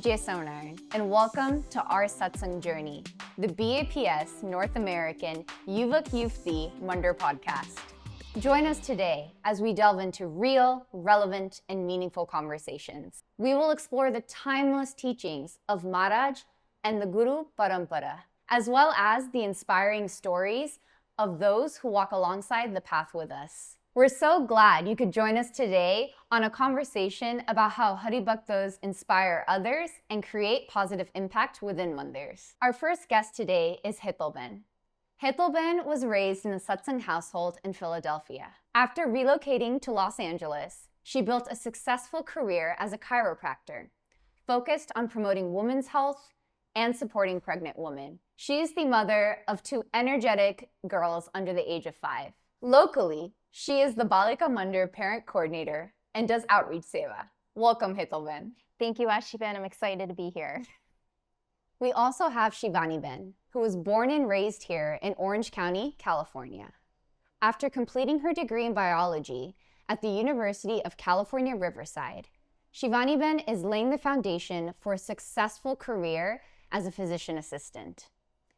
Jai Sonaran, and welcome to our Satsang journey, the BAPS North American Yuvak Yufti Mandir podcast. Join us today as we delve into real, relevant, and meaningful conversations. We will explore the timeless teachings of Maharaj and the Guru Parampara, as well as the inspiring stories of those who walk alongside the path with us. We're so glad you could join us today on a conversation about how haribhaktos inspire others and create positive impact within mandirs. Our first guest today is Hetal Patel. Hetal Patel was raised in a Satsang household in Philadelphia. After relocating to Los Angeles, she built a successful career as a chiropractor, focused on promoting women's health and supporting pregnant women. She's the mother of two energetic girls under the age of 5. Locally, she is the Balika Mandir parent coordinator and does outreach seva. Welcome, Hetal Patel. Thank you, Aashi Patel. I'm excited to be here. We also have Sheevani Patel, who was born and raised here in Orange County, California. After completing her degree in biology at the University of California, Riverside, Sheevani Patel is laying the foundation for a successful career as a physician assistant.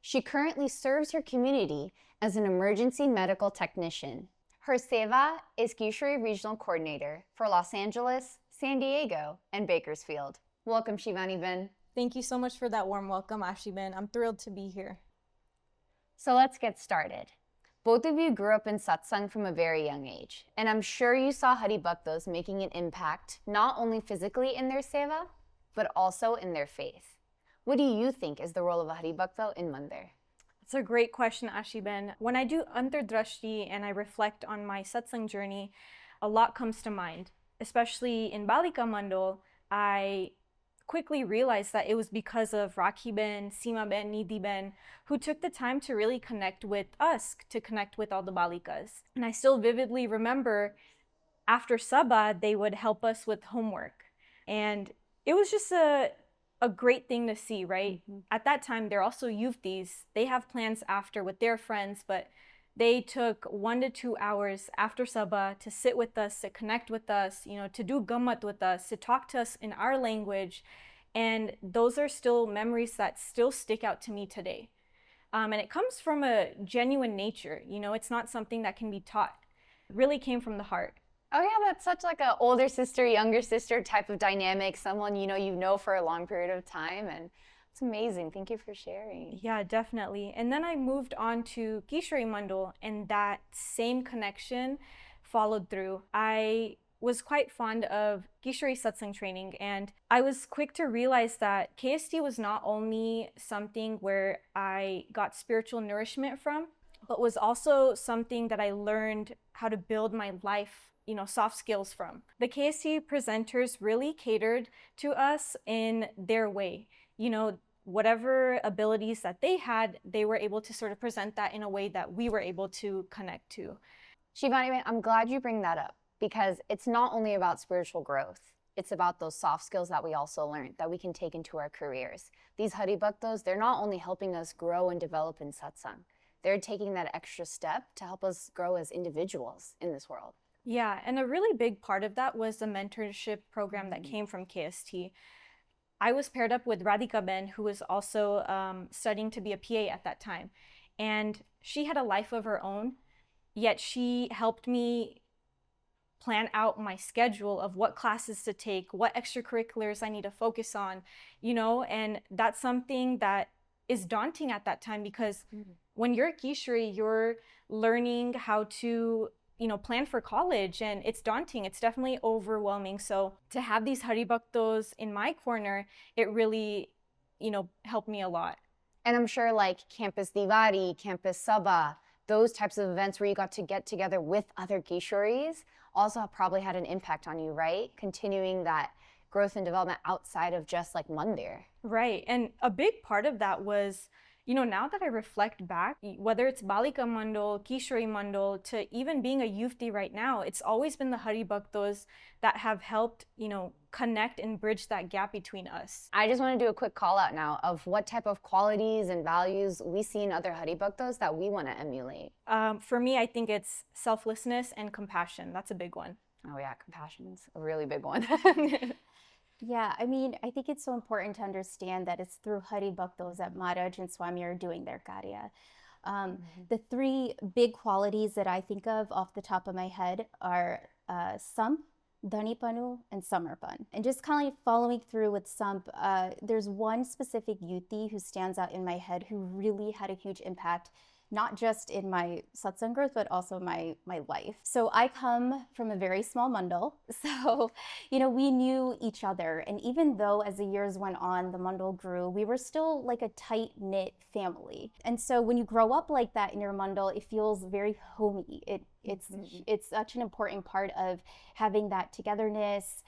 She currently serves her community as an emergency medical technician. Her seva is Kishore Regional Coordinator for Los Angeles, San Diego, and Bakersfield. Welcome, Sheevani Patel. Thank you so much for that warm welcome, Aashi Patel. I'm thrilled to be here. So let's get started. Both of you grew up in Satsang from a very young age, and I'm sure you saw haribhaktos making an impact not only physically in their seva, but also in their faith. What do you think is the role of a haribhakto in mandir? It's a great question, Aashi Patel. When I do antardrashti and I reflect on my satsang journey, a lot comes to mind. Especially in Balika Mandal, I quickly realized that it was because of Rakhi Ben, Seema Ben, Nidhi Ben, who took the time to really connect with us, to connect with all the Balikas. And I still vividly remember after Sabha, they would help us with homework. And it was just a great thing to see, right? Mm-hmm. At that time, they're also yuftis. They have plans after with their friends, but they took 1 to 2 hours after Sabha to sit with us, to connect with us, to do gammat with us, to talk to us in our language. And those are still memories that still stick out to me today. And it comes from a genuine nature. It's not something that can be taught. It really came from the heart. Oh yeah, that's such like a older sister, younger sister type of dynamic, someone you know for a long period of time, and it's amazing. Thank you for sharing. Yeah, definitely. And then I moved on to Kishore Mandal, and that same connection followed through. I was quite fond of Kishore Satsang training, and I was quick to realize that KST was not only something where I got spiritual nourishment from, but was also something that I learned how to build my life soft skills from. The KST presenters really catered to us in their way. Whatever abilities that they had, they were able to sort of present that in a way that we were able to connect to. Sheevani, I'm glad you bring that up because it's not only about spiritual growth. It's about those soft skills that we also learned that we can take into our careers. These haribhaktos, they're not only helping us grow and develop in satsang, they're taking that extra step to help us grow as individuals in this world. Yeah, and a really big part of that was the mentorship program that came from KST. I was paired up with Radhika Ben, who was also studying to be a PA at that time. And she had a life of her own, yet she helped me plan out my schedule of what classes to take, what extracurriculars I need to focus on, and that's something that is daunting at that time because when you're a Kishore, you're learning how to plan for college, and it's daunting. It's definitely overwhelming. So to have these haribhaktos in my corner, it really, helped me a lot. And I'm sure like Campus Diwali, Campus Sabha, those types of events where you got to get together with other Kishoris also probably had an impact on you, right? Continuing that growth and development outside of just like mandir. Right. And a big part of that was, now that I reflect back, whether it's Balika Mandal, Kishore Mandal, to even being a yufti right now, it's always been the haribhaktos that have helped, connect and bridge that gap between us. I just want to do a quick call out now of what type of qualities and values we see in other haribhaktos that we want to emulate. For me, I think it's selflessness and compassion. That's a big one. Oh yeah, compassion's a really big one. Yeah, I mean, I think it's so important to understand that it's through Haribhaktos that Maharaj and Swami are doing their karya. The three big qualities that I think of off the top of my head are Samp, Dhanipanu, and Samarpan. And just kind of following through with Samp, there's one specific yuti who stands out in my head who really had a huge impact, not just in my satsang growth, but also my life. So I come from a very small mandal. So, we knew each other. And even though as the years went on, the mandal grew, we were still like a tight-knit family. And so when you grow up like that in your mandal, it feels very homey. It's such an important part of having that togetherness,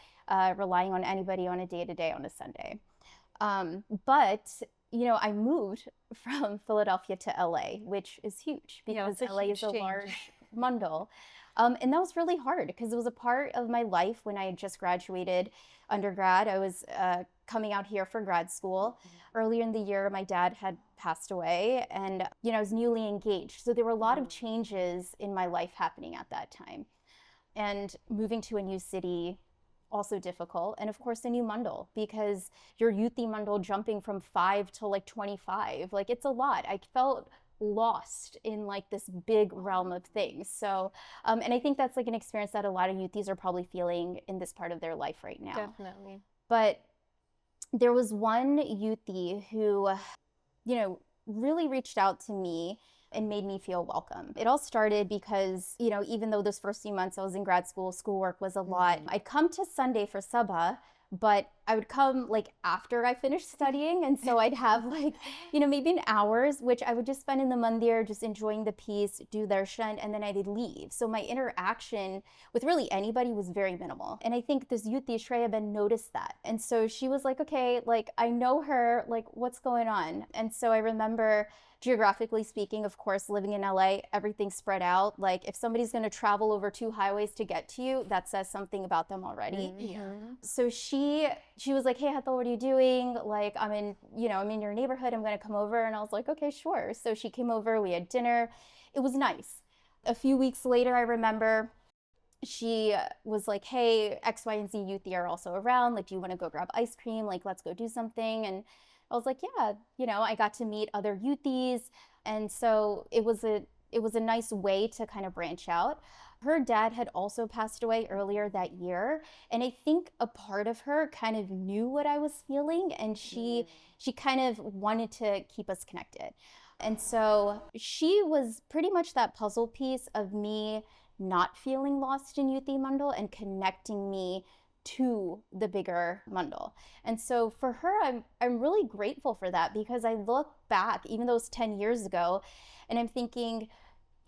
relying on anybody on a day-to-day on a Sunday. But I moved from Philadelphia to LA, which is huge because LA is a large mandal. And that was really hard because it was a part of my life when I had just graduated undergrad. I was coming out here for grad school. Earlier in the year, my dad had passed away and, I was newly engaged. So there were a lot of changes in my life happening at that time. And moving to a new city, also difficult. And of course, a new mandal, because your yuti mandal jumping from 5 to like 25, like it's a lot. I felt lost in like this big realm of things. So, and I think that's like an experience that a lot of yutis are probably feeling in this part of their life right now. Definitely. But there was one yuti who, really reached out to me and made me feel welcome. It all started because, even though those first few months I was in grad school, schoolwork was a lot. I'd come to Sunday for sabha, but I would come like after I finished studying. And so I'd have like, maybe an hours, which I would just spend in the mandir, just enjoying the peace, do darshan, and then I'd leave. So my interaction with really anybody was very minimal. And I think this yuti, Shreya Ben, noticed that. And so she was like, okay, like I know her, like what's going on? And so I remember, geographically speaking, of course, living in LA, everything's spread out. Like if somebody's going to travel over 2 highways to get to you, that says something about them already. So she was like, hey, Hetal, what are you doing? Like I'm in your neighborhood. I'm going to come over. And I was like, okay, sure. So she came over, we had dinner. It was nice. A few weeks later, I remember she was like, hey, X, Y, and Z yuti are also around. Like, do you want to go grab ice cream? Like, let's go do something. And I was like, yeah, I got to meet other yutis. And so it was a nice way to kind of branch out. Her dad had also passed away earlier that year. And I think a part of her kind of knew what I was feeling. And she kind of wanted to keep us connected. And so she was pretty much that puzzle piece of me not feeling lost in Yuti Mandal and connecting me to the bigger mandal. And so for her, I'm really grateful for that, because I look back, even though it was 10 years ago, and I'm thinking,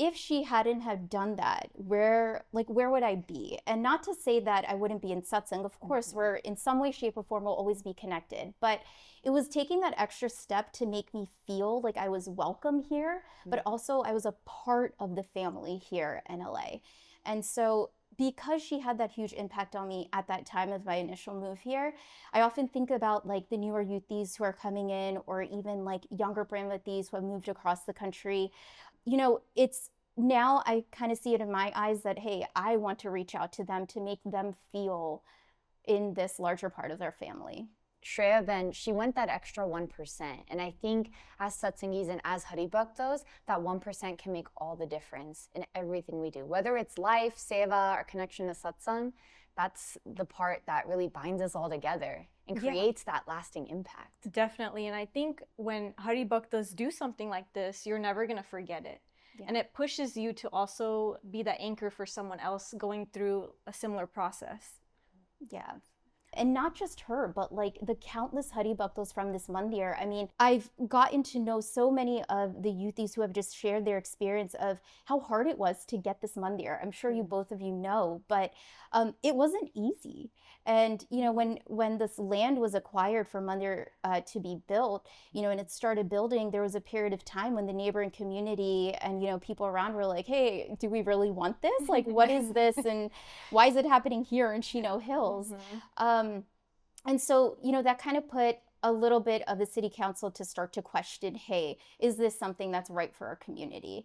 if she hadn't have done that, where would I be? And not to say that I wouldn't be in satsang. Of course, we're in some way, shape, or form will always be connected. But it was taking that extra step to make me feel like I was welcome here, but also I was a part of the family here in LA. And so because she had that huge impact on me at that time of my initial move here, I often think about like the newer yutis who are coming in, or even like younger brahmatis who have moved across the country. It's now I kind of see it in my eyes that, hey, I want to reach out to them to make them feel in this larger part of their family. Shreya Ben, she went that extra 1%. And I think as satsangis and as haribhaktos, that 1% can make all the difference in everything we do. Whether it's life, seva, or connection to satsang, that's the part that really binds us all together and creates that lasting impact. Definitely. And I think when haribhaktos do something like this, you're never going to forget it. Yeah. And it pushes you to also be that anchor for someone else going through a similar process. Yeah. And not just her, but like the countless haribhaktos from this mandir. I mean, I've gotten to know so many of the yutis who have just shared their experience of how hard it was to get this mandir. I'm sure you both of you know, but it wasn't easy. And when this land was acquired for mandir to be built, and it started building, there was a period of time when the neighboring community and people around were like, hey, do we really want this? Like, what is this? And why is it happening here in Chino Hills? And so, that kind of put a little bit of the city council to start to question, hey, is this something that's right for our community?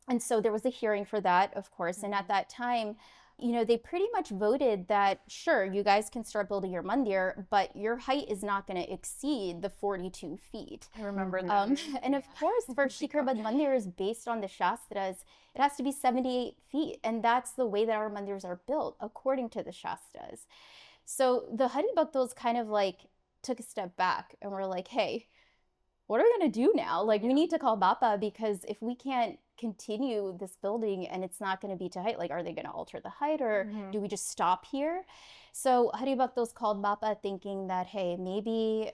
And so there was a hearing for that, of course. And at that time, they pretty much voted that, sure, you guys can start building your mandir, but your height is not going to exceed the 42 feet. I remember that. And of course, for Shikharbad mandirs, based on the Shastras, it has to be 78 feet. And that's the way that our mandirs are built, according to the Shastras. So the Haribhaktos kind of like took a step back and were like, hey, what are we going to do now? Like, we need to call BAPA, because if we can't continue this building and it's not going to be to height, like, are they going to alter the height, or do we just stop here? So Haribhaktos called BAPA thinking that, hey, maybe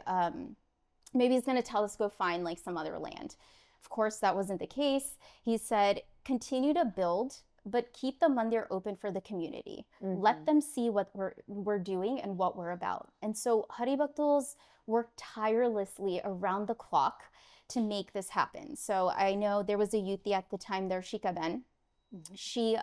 he's going to tell us go find like some other land. Of course, that wasn't the case. He said, continue to build, but keep the mandir open for the community. Let them see what we're doing and what we're about. And so Haribhaktos worked tirelessly around the clock to make this happen. So I know there was a yuti at the time there, Shikaben. She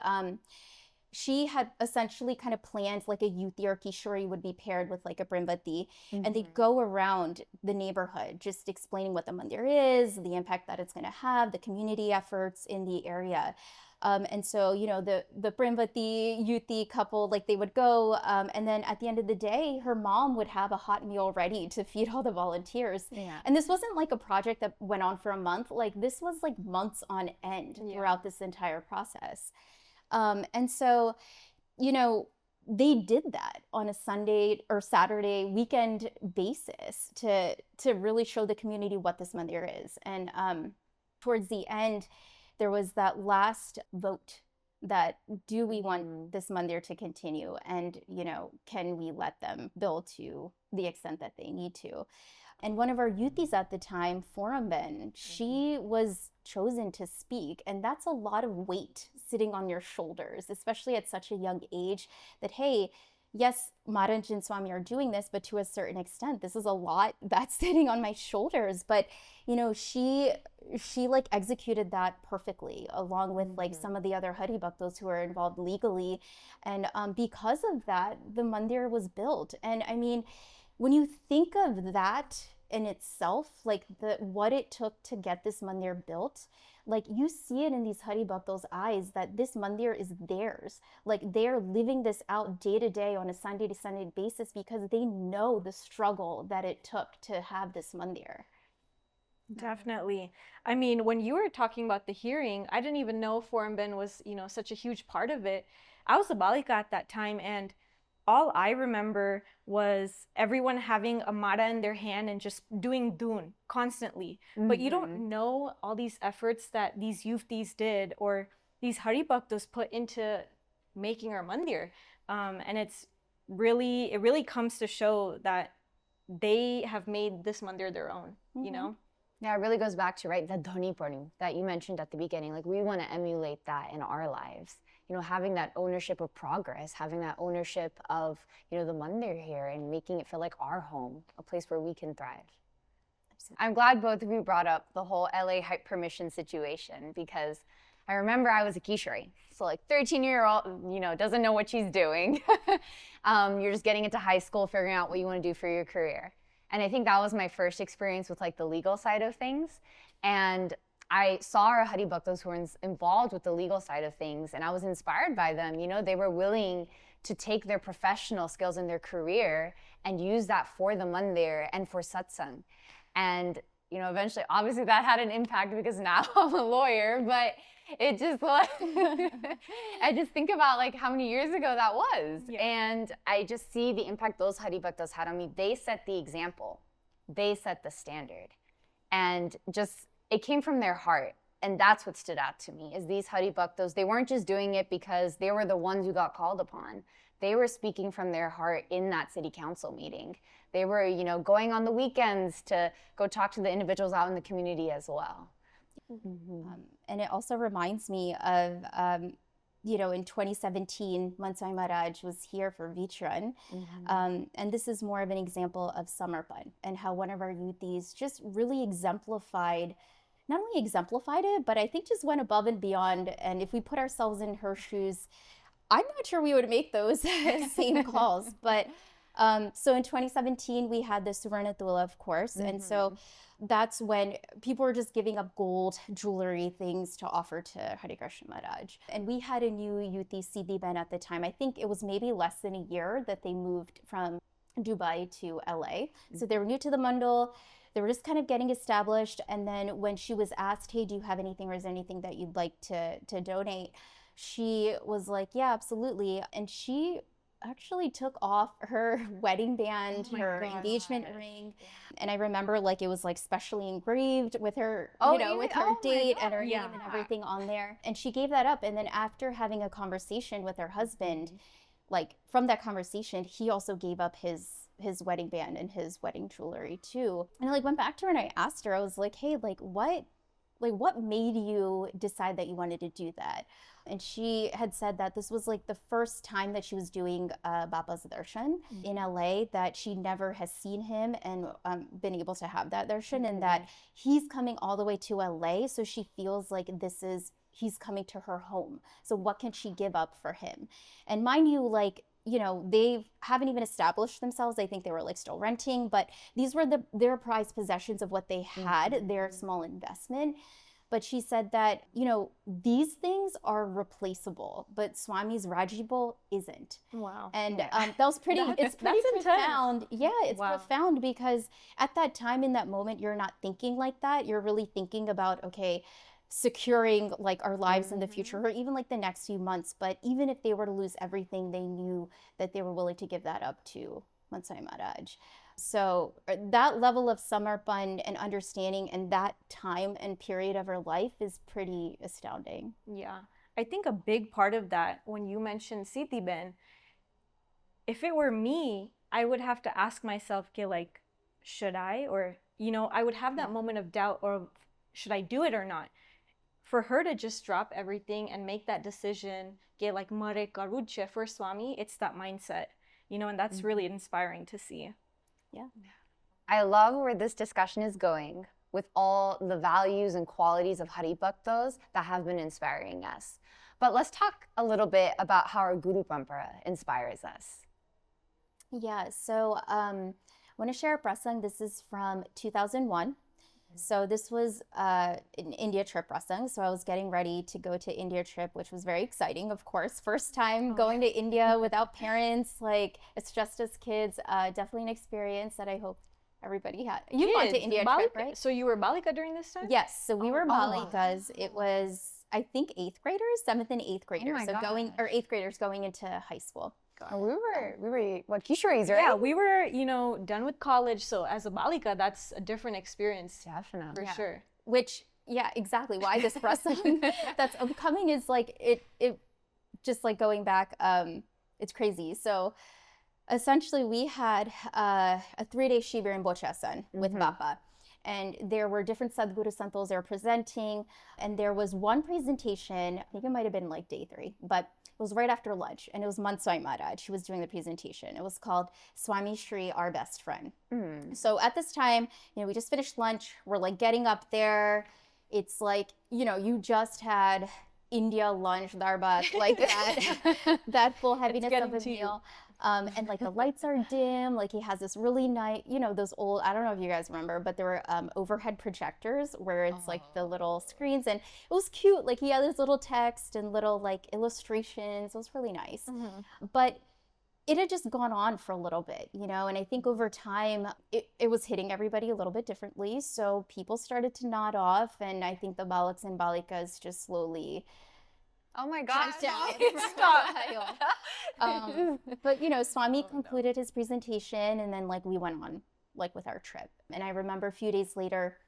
had essentially kind of planned like a yuti or kishori would be paired with like a brimbati, and they'd go around the neighborhood just explaining what the mandir is, the impact that it's going to have, the community efforts in the area. And so, the Primvati Yuti couple, like, they would go, and then at the end of the day, her mom would have a hot meal ready to feed all the volunteers. Yeah. And this wasn't like a project that went on for a month. Like, this was like months on end throughout this entire process. And so, they did that on a Sunday or Saturday weekend basis to really show the community what this mandir is. And towards the end, there was that last vote that, do we want this mandir to continue? And, can we let them build to the extent that they need to? And one of our yutis at the time, Foramben, she was chosen to speak. And that's a lot of weight sitting on your shoulders, especially at such a young age, that, hey, yes, Maranj and Swami are doing this, but to a certain extent, this is a lot that's sitting on my shoulders. But, she like executed that perfectly, along with like some of the other Haribhaktos who are involved legally. And because of that, the mandir was built. And I mean, when you think of that in itself, like what it took to get this mandir built, like, you see it in these Haribhaktos' eyes that this mandir is theirs. Like, they're living this out day to day on a Sunday to Sunday basis because they know the struggle that it took to have this mandir. Definitely. I mean, when you were talking about the hearing, I didn't even know Foramben was, such a huge part of it. I was a balika at that time, and all I remember was everyone having a mara in their hand and just doing dun constantly. But you don't know all these efforts that these yuftis did, or these Haribhaktos put into making our mandir. And it really comes to show that they have made this mandir their own, Yeah, it really goes back to, right, the dhoni purni that you mentioned at the beginning. Like, we want to emulate that in our lives. Having that ownership of progress, having that ownership of, the mandir here, and making it feel like our home, a place where we can thrive. Absolutely. I'm glad both of you brought up the whole LA height permission situation, because I remember I was a kishori. So like 13-year-old, doesn't know what she's doing. You're just getting into high school, figuring out what you want to do for your career. And I think that was my first experience with like the legal side of things. And I saw our Haribhaktos who were involved with the legal side of things, and I was inspired by them. They were willing to take their professional skills in their career and use that for the mandir and for satsang. And, eventually, obviously that had an impact because now I'm a lawyer, but it just like, I just think about like how many years ago that was. Yeah. And I just see the impact those Haribhaktos had on me. They set the example. They set the standard. And it came from their heart. And that's what stood out to me, is these Haribhaktos, they weren't just doing it because they were the ones who got called upon. They were speaking from their heart in that city council meeting. They were, going on the weekends to go talk to the individuals out in the community as well. And it also reminds me of, in 2017, Mansai Maharaj was here for Vitran. And this is more of an example of Samarpan, and how one of our yutis just really not only exemplified it, but I think just went above and beyond. And if we put ourselves in her shoes, I'm not sure we would make those same calls. But So in 2017, we had the Suvarnatula, of course. And so that's when people were just giving up gold, jewelry, things to offer to Hare Krishna Maharaj. And we had a new Yuti Siddhi Ben at the time. I think it was maybe less than a year that they moved from Dubai to LA. So they were new to the mandal. They were just kind of getting established. And then when she was asked, hey, do you have anything or is there anything that you'd like to donate? She was like, yeah, absolutely. And she actually took off her wedding band, her engagement ring. And I remember like it was like specially engraved with her, with her date and her name and everything on there. And she gave that up. And then after having a conversation with her husband, like from that conversation, he also gave up his wedding band and his wedding jewelry too. And I like went back to her and I asked her, I was like, hey, what made you decide that you wanted to do that? And she had said that this was like the first time that she was doing BAPS darshan in LA, that she never has seen him and been able to have that darshan, and that he's coming all the way to LA. So she feels like he's coming to her home. So what can she give up for him? And mind you, like, they haven't even established themselves. I think they were like still renting, but these were their prized possessions of what they had, their small investment. But she said that, these things are replaceable, but Swami's Rajibol isn't. Wow. And that was pretty, it's pretty profound. Yeah, it's profound because at that time, in that moment, you're not thinking like that. You're really thinking about, okay, securing like our lives in the future or even like the next few months. But even if they were to lose everything, they knew that they were willing to give that up to Mansai Maharaj. So that level of samarpan and understanding and that time and period of her life is pretty astounding. Yeah. I think a big part of that, when you mentioned Siddhi Ben, if it were me, I would have to ask myself, like, should I? Or, I would have that moment of doubt, or should I do it or not? For her to just drop everything and make that decision, like, mare karuche for Swami, it's that mindset, and that's really inspiring to see. Yeah. I love where this discussion is going with all the values and qualities of haribhaktos that have been inspiring us. But let's talk a little bit about how our Guru Parampara inspires us. Yeah, so I want to share a prasang. This is from 2001. So this was an India trip prasang. So I was getting ready to go to India trip, which was very exciting, of course. First time going to India without parents, like it's just as kids. Definitely an experience that I hope everybody had. You've gone to India trip, right? So you were Balika during this time? Yes, so we were Balikas. It was, I think, 8th graders, 7th and 8th graders. So or 8th graders going into high school. We were what, Kishoris, right? Yeah, we were, done with college. So as a Balika, that's a different experience. Definitely. For sure. Which, yeah, exactly. Why this prasang that's upcoming is like, it just like going back, it's crazy. So essentially we had a 3-day Shibir in Bochasan with Bapa. And there were different Sadhguru Santos they were presenting. And there was one presentation, I think it might have been like day 3, but it was right after lunch, and it was Mansai Maharaj who was doing the presentation. It was called Swami Shri, Our Best Friend. So at this time, we just finished lunch. We're like getting up there. It's like, you just had India lunch, darbat, like that full heaviness of a meal. And like the lights are dim, like he has this really nice, those old, I don't know if you guys remember, but there were overhead projectors where it's like the little screens, and it was cute. Like he had this little text and little like illustrations. It was really nice. But it had just gone on for a little bit, and I think over time it was hitting everybody a little bit differently. So people started to nod off, and I think the Balaks and Balikas just slowly oh my God, stop. But Swami concluded his presentation, and then like we went on like with our trip. And I remember a few days later,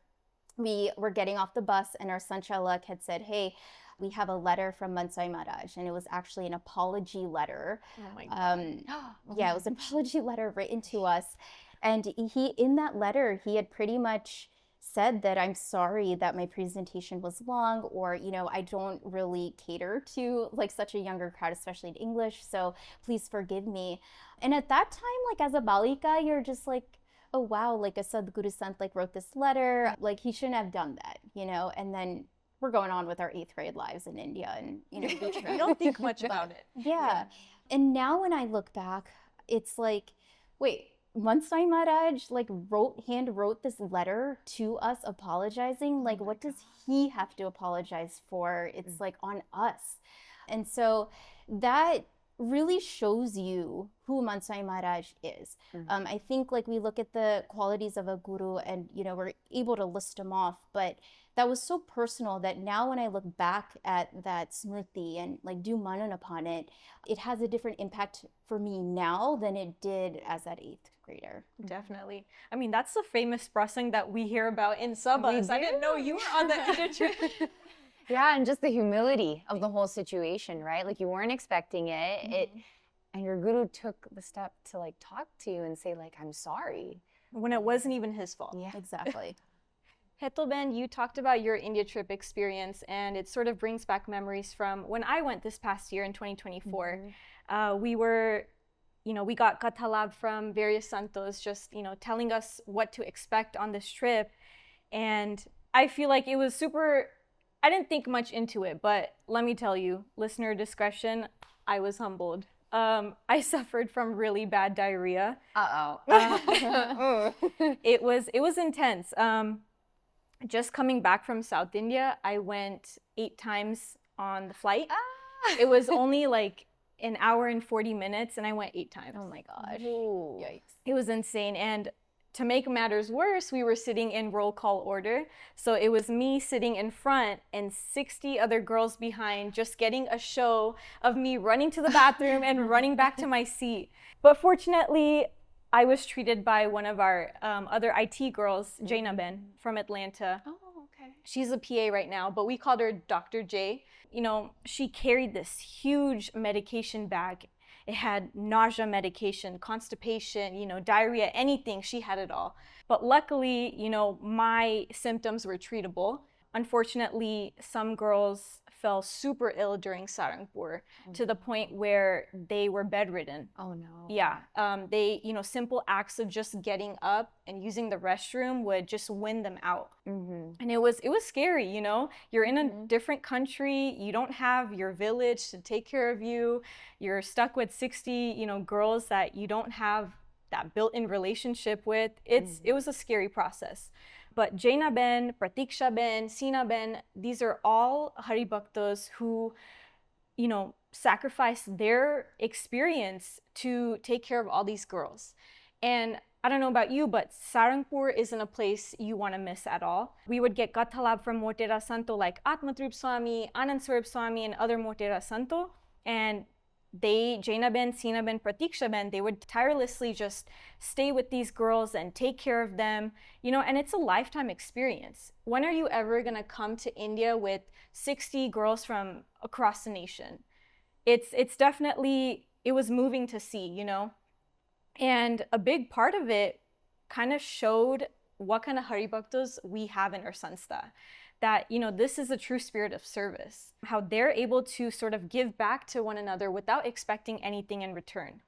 we were getting off the bus, and our Sanchalak had said, hey, we have a letter from Mansai Maharaj, and it was actually an apology letter. Oh my God. Yeah, it was an apology letter written to us. And in that letter, he had pretty much said that I'm sorry that my presentation was long, or I don't really cater to like such a younger crowd, especially in English, so please forgive me. And at that time, like as a Balika, you're just like, oh wow, like a Sadhguru Sant like wrote this letter, like he shouldn't have done that, and then we're going on with our 8th grade lives in India, and you don't think much about it. Yeah. And now when I look back, it's like Wait, Mansai Maharaj like hand wrote this letter to us apologizing. Like, what does he have to apologize for? It's like on us. And so that really shows you who Mansai Maharaj is. I think like we look at the qualities of a guru and, you know, we're able to list them off, but that was so personal that now when I look back at that smriti and like do manan upon it, it has a different impact for me now than it did as that 8th grader. Definitely. I mean, that's the famous prasang that we hear about in Sabas. I didn't know you were on the India trip. Yeah, and just the humility of the whole situation, right? Like you weren't expecting it. And your guru took the step to like talk to you and say like, I'm sorry. When it wasn't even his fault. Yeah, exactly. Hetal Ben, you talked about your India trip experience, and it sort of brings back memories from when I went this past year in 2024. We were, you know, we got kathalab from various santos just, you know, telling us what to expect on this trip. And I feel like it was super, I didn't think much into it, but let me tell you, listener discretion, I was humbled. I suffered from really bad diarrhea. It was intense. Just coming back from South India, I went 8 times on the flight. It was only like an hour and 40 minutes and I went 8 times. Oh my gosh. Ooh. Yikes. It was insane. And to make matters worse, we were sitting in roll call order. So it was me sitting in front and 60 other girls behind, just getting a show of me running to the bathroom and running back to my seat. But fortunately, I was treated by one of our other IT girls, Jaina Ben from Atlanta. Oh, okay. She's a PA right now, but we called her Dr. J. You know, she carried this huge medication bag. It had nausea medication, constipation, you know, diarrhea, anything. She had it all. But luckily, you know, my symptoms were treatable. Unfortunately, some girls fell super ill during Sarangpur to the point where they were bedridden. Oh no. Yeah, they, you know, simple acts of just getting up and using the restroom would just win them out. And it was scary, you know. You're in a different country. You don't have your village to take care of you. You're stuck with 60, you know, girls that you don't have that built-in relationship with. It was a scary process. But Jaina Ben, Pratiksha Ben, Sina Ben, these are all haribhaktos who, you know, sacrifice their experience to take care of all these girls. And I don't know about you, but Sarangpur isn't a place you want to miss at all. We would get kathalab from Motera Santo like Atmatrup Swami, Anand Swarup Swami, and other Motera Santo. And they, Jaina Ben, Sina Ben, Pratiksha Ben, they would tirelessly just stay with these girls and take care of them, you know, and it's a lifetime experience. When are you ever gonna come to India with 60 girls from across the nation? It's definitely, it was moving to see, you know, and a big part of it kind of showed what kind of haribhaktos we have in our sanstha. That, you know, this is a true spirit of service, how they're able to sort of give back to one another without expecting anything in return.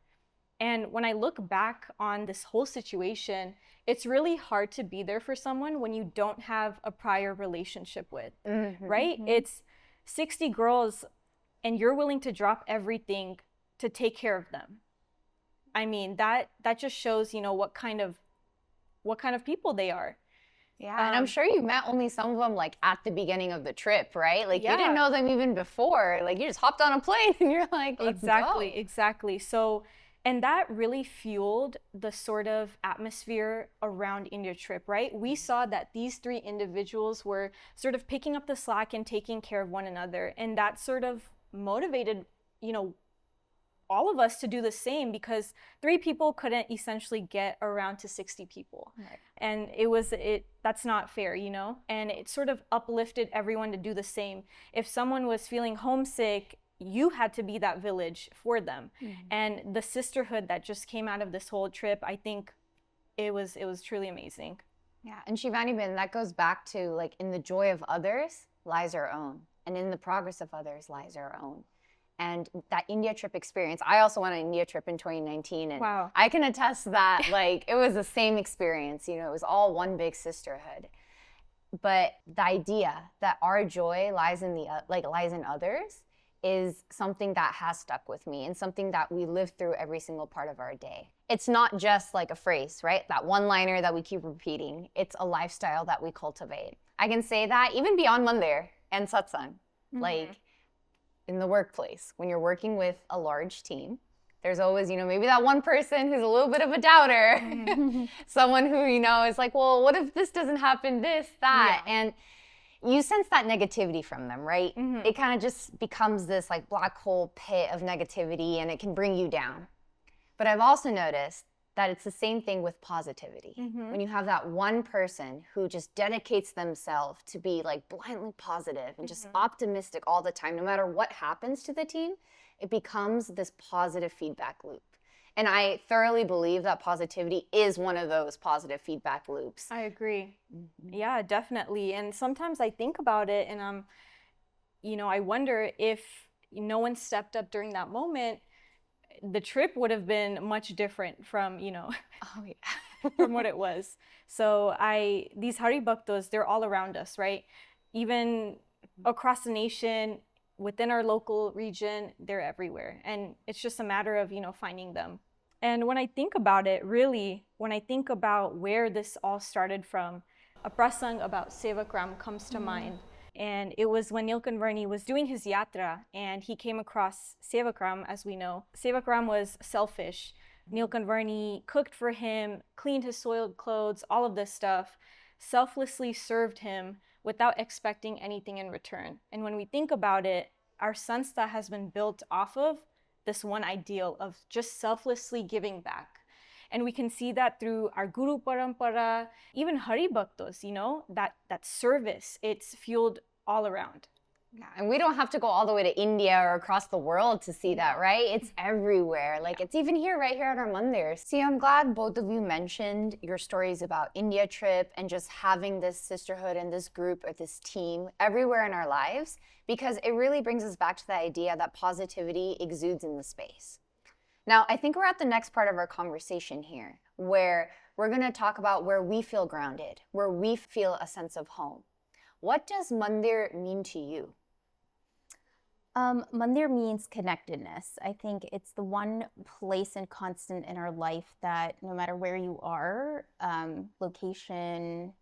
And when I look back on this whole situation, it's really hard to be there for someone when you don't have a prior relationship with, right? It's 60 girls and you're willing to drop everything to take care of them. I mean, that just shows, you know, what kind of people they are. Yeah, and I'm sure you met only some of them like at the beginning of the trip, right? Like Yeah. you didn't know them even before. Like you just hopped on a plane and you're like, let's go. Exactly. So, and that really fueled the sort of atmosphere around India trip, right? We saw that these 3 individuals were sort of picking up the slack and taking care of one another. And that sort of motivated, you know, all of us to do the same, because 3 people couldn't essentially get around to 60 people. Right. And that's not fair, you know? And it sort of uplifted everyone to do the same. If someone was feeling homesick, you had to be that village for them. And the sisterhood that just came out of this whole trip, I think it was truly amazing. Yeah, and Sheevani Ben, that goes back to like in the joy of others lies our own, and in the progress of others lies our own. And that India trip experience, I also went on an India trip in 2019, and Wow. I can attest that like it was the same experience. You know, it was all one big sisterhood. But the idea that our joy lies in lies in others is something that has stuck with me and something that we live through every single part of our day. It's not just like a phrase, right? That one-liner that we keep repeating. It's a lifestyle that we cultivate. I can say that even beyond mandir and satsang, like in the workplace, when you're working with a large team, there's always, maybe that one person who's a little bit of a doubter, someone who, is like, well, what if this doesn't happen, this, that, and you sense that negativity from them, right? It kind of just becomes this like black hole pit of negativity, and it can bring you down. But I've also noticed that it's the same thing with positivity. When you have that one person who just dedicates themselves to be like blindly positive and just optimistic all the time, no matter what happens to the team, it becomes this positive feedback loop. And I thoroughly believe that positivity is one of those positive feedback loops. I agree. Yeah, definitely. And sometimes I think about it and I wonder if no one stepped up during that moment, the trip would have been much different from, from what it was. So these haribhaktos, they're all around us, right? Even across the nation, within our local region, they're everywhere. And it's just a matter of, finding them. And when I think about it, really, when I think about where this all started from, a prasang about seva comes to mind. And it was when Nilkanvarni was doing his yatra and he came across seva, as we know. Seva was selfish. Nilkanvarni cooked for him, cleaned his soiled clothes, all of this stuff, selflessly served him without expecting anything in return. And when we think about it, our sanstha has been built off of this one ideal of just selflessly giving back. And we can see that through our guru parampara, even haribhaktos, that service, it's fueled all around. Yeah, and we don't have to go all the way to India or across the world to see that, right? It's everywhere. Like it's even here, right here at our mandirs. See, I'm glad both of you mentioned your stories about India trip and just having this sisterhood and this group or this team everywhere in our lives, because it really brings us back to the idea that positivity exudes in the space. Now, I think we're at the next part of our conversation here, where we're going to talk about where we feel grounded, where we feel a sense of home. What does mandir mean to you? Mandir means connectedness. I think it's the one place and constant in our life that no matter where you are, location,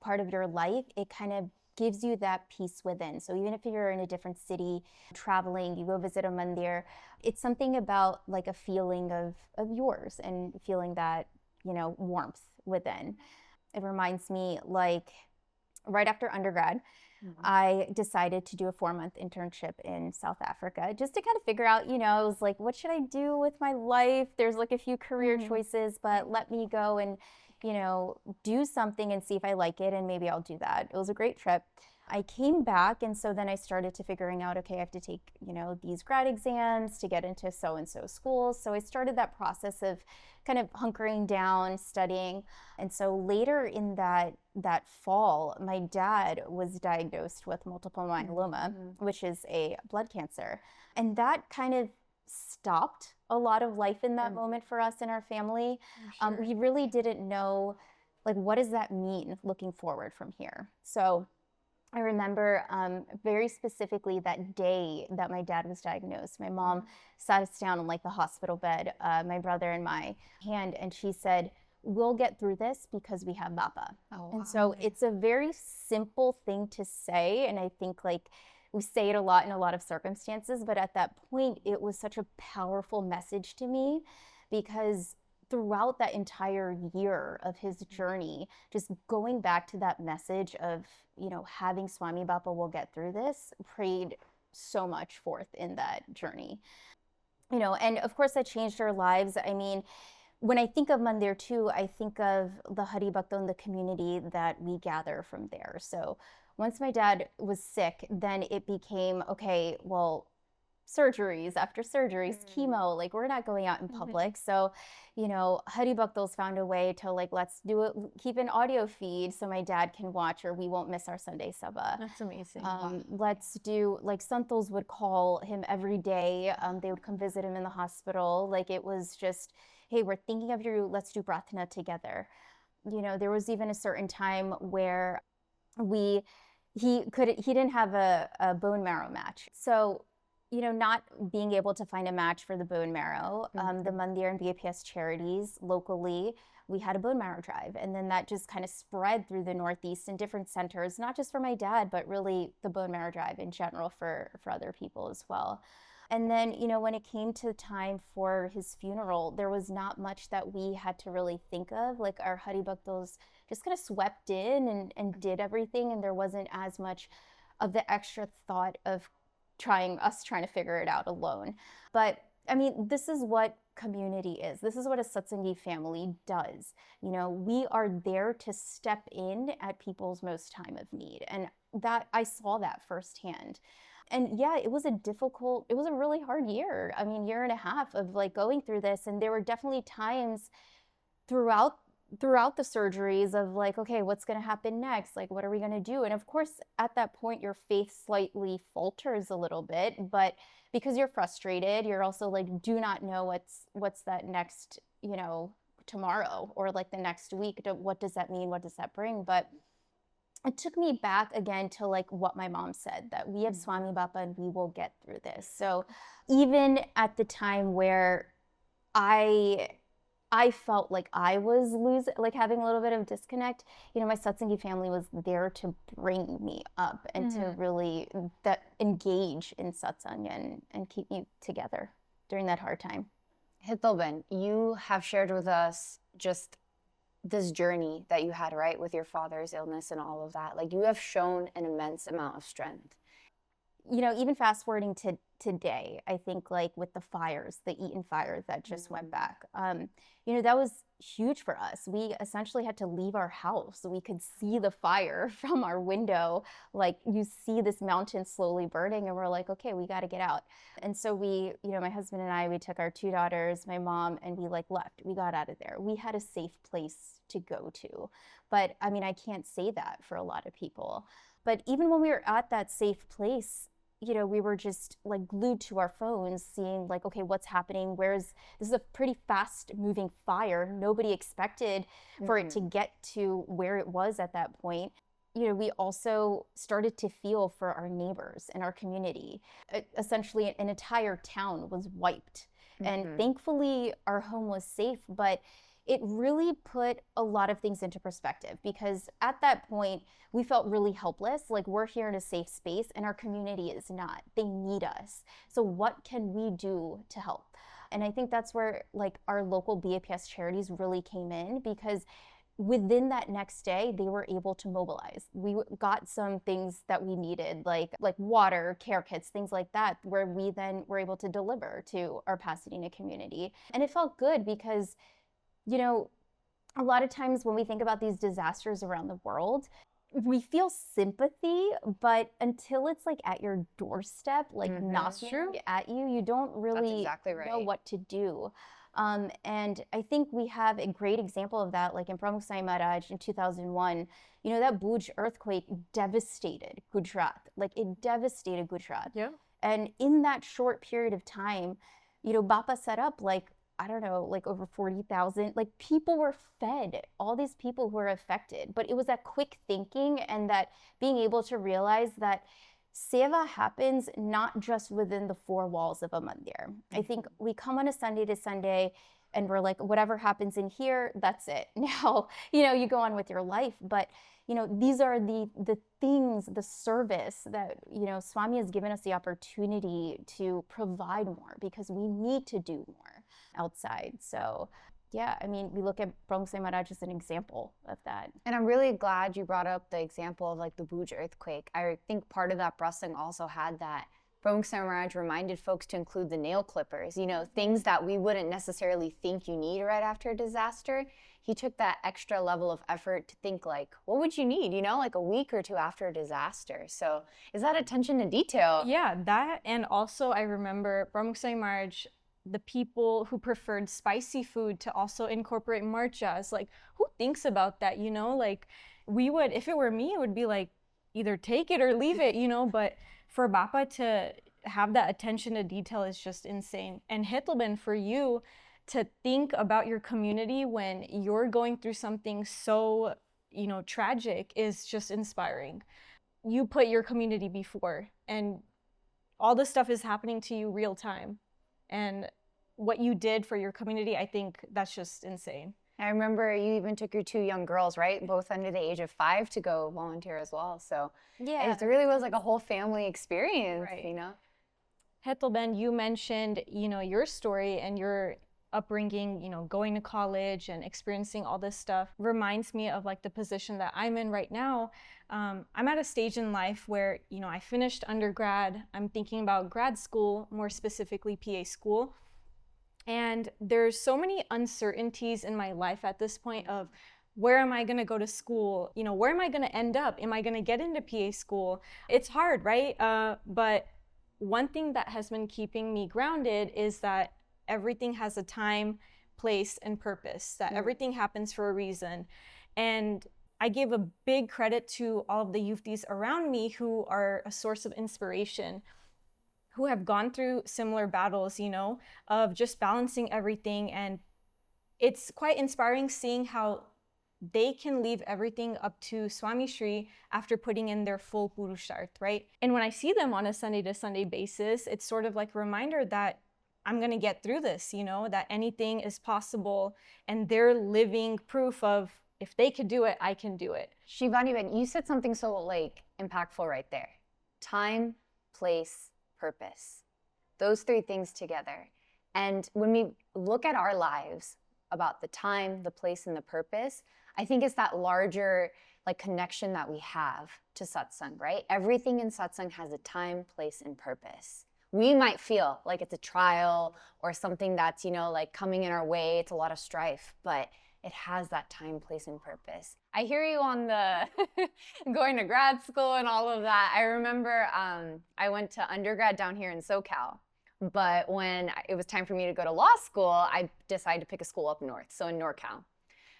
part of your life, it kind of gives you that peace within. So even if you're in a different city, traveling, you go visit a mandir, it's something about like a feeling of yours and feeling that, warmth within. It reminds me like right after undergrad, I decided to do a 4-month internship in South Africa just to kind of figure out, I was like, what should I do with my life? There's like a few career choices, but let me go and, do something and see if I like it, and maybe I'll do that. It was a great trip. I came back, and so then I started to figuring out, okay, I have to take, these grad exams to get into so-and-so schools. So I started that process of kind of hunkering down, studying. And so later in that fall, my dad was diagnosed with multiple myeloma, which is a blood cancer. And that kind of stopped a lot of life in that moment for us and our family. We really didn't know, like, what does that mean looking forward from here? So I remember very specifically that day that my dad was diagnosed, my mom sat us down on like the hospital bed, my brother and my hand, and she said, we'll get through this because we have BAPS. And so it's a very simple thing to say, and I think like we say it a lot in a lot of circumstances, but at that point it was such a powerful message to me, because throughout that entire year of his journey, just going back to that message of, having Swami Bapa will get through this, prayed so much forth in that journey. And of course that changed our lives. I mean, when I think of mandir too, I think of the haribhakto and the community that we gather from there. So once my dad was sick, then it became, okay, well, surgeries after surgeries, chemo, like we're not going out in public. So, Haribhaktos found a way to like, let's do it, keep an audio feed so my dad can watch, or we won't miss our Sunday seva. That's amazing. Let's do, like santos would call him every day. They would come visit him in the hospital. Like it was just, hey, we're thinking of you, let's do pratna together. There was even a certain time where we he didn't have a bone marrow match. So, not being able to find a match for the bone marrow, the Mandir and BAPS charities locally, we had a bone marrow drive. And then that just kind of spread through the Northeast in different centers, not just for my dad, but really the bone marrow drive in general for other people as well. And then, when it came to time for his funeral, there was not much that we had to really think of. Like our haribhaktos just kind of swept in and did everything. And there wasn't as much of the extra thought of trying to figure it out alone. But I mean, this is what community is. This is what a Satsangi family does. We are there to step in at people's most time of need. And that I saw that firsthand. And yeah, it was a really hard year. I mean, year and a half of like going through this. And there were definitely times throughout the surgeries of like, okay, what's going to happen next? Like, what are we going to do? And of course, at that point, your faith slightly falters a little bit, but because you're frustrated, you're also like, do not know what's that next, tomorrow or like the next week. What does that mean? What does that bring? But it took me back again to like what my mom said, that we have Swami Bappa and we will get through this. So even at the time where I felt like I was having a little bit of disconnect, my Satsangi family was there to bring me up and to really engage in satsang and keep me together during that hard time. Hetal, you have shared with us just this journey that you had, right, with your father's illness and all of that. Like, you have shown an immense amount of strength. Even fast forwarding to today, I think like with the fires, the Eaton fire that just went back, that was huge for us. We essentially had to leave our house so we could see the fire from our window. Like, you see this mountain slowly burning and we're like, okay, we got to get out. And so we, my husband and I, we took our 2 daughters, my mom, and we like left. We got out of there. We had a safe place to go to. But I mean, I can't say that for a lot of people. But even when we were at that safe place, we were just like glued to our phones seeing like, okay, what's happening? This is a pretty fast moving fire. Nobody expected for it to get to where it was at that point. We also started to feel for our neighbors and our community. Essentially, an entire town was wiped. And thankfully, our home was safe, but it really put a lot of things into perspective, because at that point, we felt really helpless. Like, we're here in a safe space and our community is not. They need us. So what can we do to help? And I think that's where like our local BAPS charities really came in, because within that next day, they were able to mobilize. We got some things that we needed, like water, care kits, things like that, where we then were able to deliver to our Pasadena community. And it felt good because a lot of times when we think about these disasters around the world, we feel sympathy, but until it's like at your doorstep, like knocking at you, you don't really know what to do. And I think we have a great example of that, like in Pramukh Sai Maharaj in 2001. That Bhuj earthquake devastated Gujarat. Like, it devastated Gujarat. Yeah. And in that short period of time, Bappa set up like, I don't know, like over 40,000, like people were fed, all these people who were affected. But it was that quick thinking and that being able to realize that seva happens not just within the 4 walls of a mandir. I think we come on a Sunday to Sunday and we're like, whatever happens in here, that's it. Now, you go on with your life. But, these are the things, the service that, Swami has given us the opportunity to provide more, because we need to do more outside. So yeah, I mean, we look at Pramukh Sai Maharaj as an example of that. And I'm really glad you brought up the example of like the Bhuj earthquake. I think part of that prasang also had that. Pramukh Sai Maharaj reminded folks to include the nail clippers, things that we wouldn't necessarily think you need right after a disaster. He took that extra level of effort to think like, what would you need, like a week or 2 after a disaster. So is that attention to detail? Yeah, that. And also I remember Pramukh Sai Maharaj, the people who preferred spicy food, to also incorporate marchas. Like, who thinks about that, Like, we would, if it were me, it would be like, either take it or leave it, But for Bappa to have that attention to detail is just insane. And Hetal, for you to think about your community when you're going through something so, tragic is just inspiring. you put your community before, and all this stuff is happening to you real time. And what you did for your community, I think that's just insane. I remember you even took your 2 young girls, right? Both under the age of 5 to go volunteer as well. So Yeah. it really was like a whole family experience, Right. you know? Hetal Ben, you mentioned, your story and your upbringing, going to college and experiencing all this stuff reminds me of like the position that I'm in right now. I'm at a stage in life where, I finished undergrad. I'm thinking about grad school, more specifically PA school. And there's so many uncertainties in my life at this point of where am I going to go to school? Where am I going to end up? Am I going to get into PA school? It's hard, right? But one thing that has been keeping me grounded is that everything has a time, place, and purpose, that everything happens for a reason. And I give a big credit to all of the youths around me who are a source of inspiration, who have gone through similar battles, of just balancing everything. And it's quite inspiring seeing how they can leave everything up to Swami Shri after putting in their full Purusharth, right? And when I see them on a Sunday to Sunday basis, it's sort of like a reminder that I'm gonna get through this, that anything is possible, and they're living proof of if they could do it, I can do it. Sheevani Ben, you said something so like impactful right there. Time, place, purpose. Those 3 things together. And when we look at our lives about the time, the place, and the purpose, I think it's that larger like connection that we have to satsang, right? Everything in satsang has a time, place, and purpose. We might feel like it's a trial or something that's, like coming in our way. It's a lot of strife, but it has that time, place, and purpose. I hear you on the going to grad school and all of that. I remember I went to undergrad down here in SoCal, but when it was time for me to go to law school, I decided to pick a school up north, so in NorCal.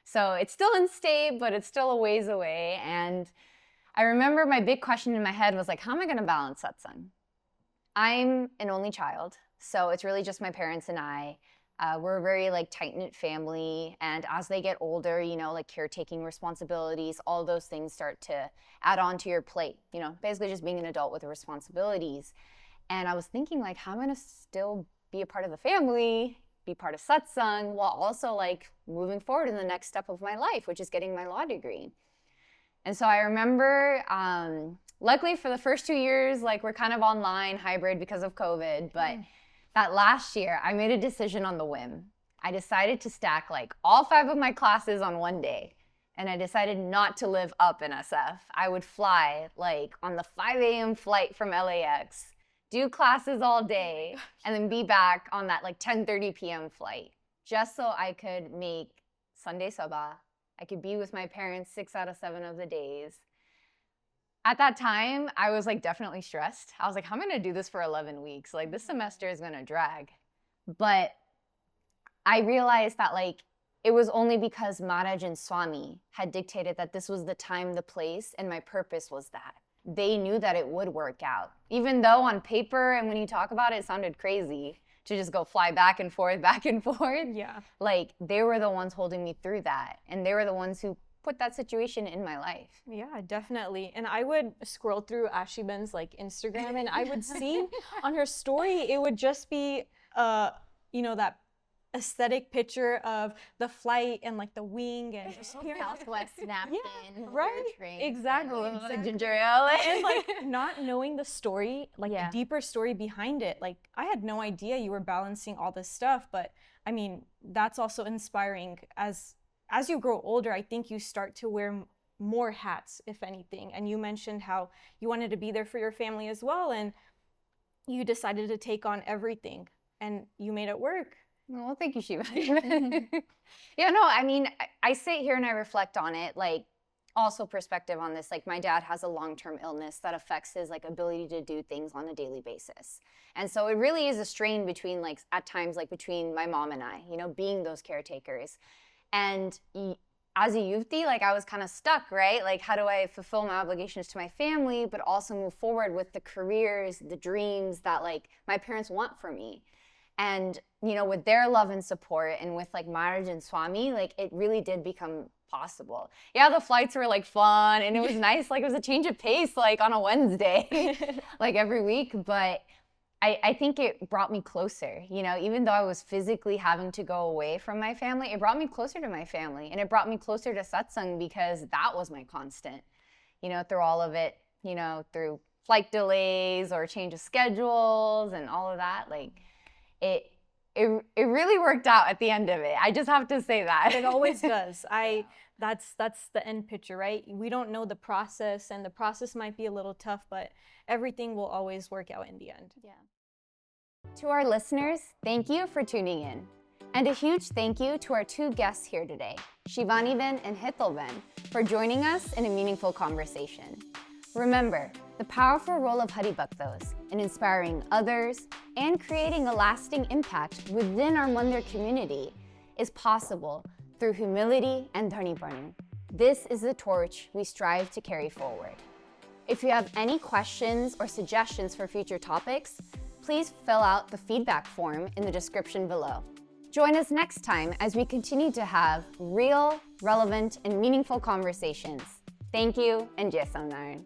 So it's still in state, but it's still a ways away. And I remember my big question in my head was like, how am I gonna balance satsang? I'm an only child, so it's really just my parents and I. We're a very like tight-knit family, and as they get older, like caretaking responsibilities, all those things start to add on to your plate, basically just being an adult with the responsibilities. And I was thinking like, how am I gonna still be a part of the family, be part of satsang, while also like moving forward in the next step of my life, which is getting my law degree. And so I remember, luckily for the first 2 years, like we're kind of online, hybrid because of COVID, but that last year, I made a decision on the whim. I decided to stack like all 5 of my classes on one day, and I decided not to live up in SF. I would fly like on the 5 a.m. flight from LAX, do classes all day, and then be back on that like 10:30 p.m. flight, just so I could make Sunday seva. I could be with my parents 6 out of 7 of the days. At that time, I was like definitely stressed. I was like, how am I gonna do this for 11 weeks? Like this semester is gonna drag. But I realized that like it was only because Maharaj and Swami had dictated that this was the time, the place, and my purpose was that. They knew that it would work out. Even though on paper and when you talk about it, it sounded crazy to just go fly back and forth. Yeah. Like they were the ones holding me through that. And they were the ones who put that situation in my life. Yeah, definitely. And I would scroll through Aashi Ben's like Instagram, and I would see on her story, it would just be, that aesthetic picture of the flight and like the wing and just Southwest napkin, right? Exactly. Like ginger ale. And like not knowing the story, like Yeah. the deeper story behind it. Like I had no idea you were balancing all this stuff, but I mean, that's also inspiring. As you grow older, I think you start to wear more hats, if anything. And you mentioned how you wanted to be there for your family as well, and you decided to take on everything, and you made it work. Well, thank you, Sheevani. Yeah, no, I mean, I sit here and I reflect on it, like, also perspective on this. Like, my dad has a long-term illness that affects his, like, ability to do things on a daily basis. And so it really is a strain between, like, at times, like, between my mom and I, being those caretakers. And as a youthie, like, I was kind of stuck, right? Like, how do I fulfill my obligations to my family, but also move forward with the careers, the dreams that, like, my parents want for me? And, with their love and support and with, like, Maharaj and Swami, like, it really did become possible. Yeah, the flights were like fun and it was nice. Like it was a change of pace, like on a Wednesday, like every week. But I think it brought me closer, you know, even though I was physically having to go away from my family, it brought me closer to my family, and it brought me closer to satsang because that was my constant, you know, through all of it, you know, through flight delays or change of schedules and all of that. Like it really worked out at the end of it. I just have to say that. It always does. That's the end picture, right? We don't know the process, and the process might be a little tough, but everything will always work out in the end. Yeah. To our listeners, thank you for tuning in. And a huge thank you to our two guests here today, Sheevani and Hetal, for joining us in a meaningful conversation. Remember, the powerful role of haribhaktos in inspiring others and creating a lasting impact within our mandir community is possible through humility and dharniparnu. This is the torch we strive to carry forward. If you have any questions or suggestions for future topics, please fill out the feedback form in the description below. Join us next time as we continue to have real, relevant, and meaningful conversations. Thank you, and Jai Samnaran.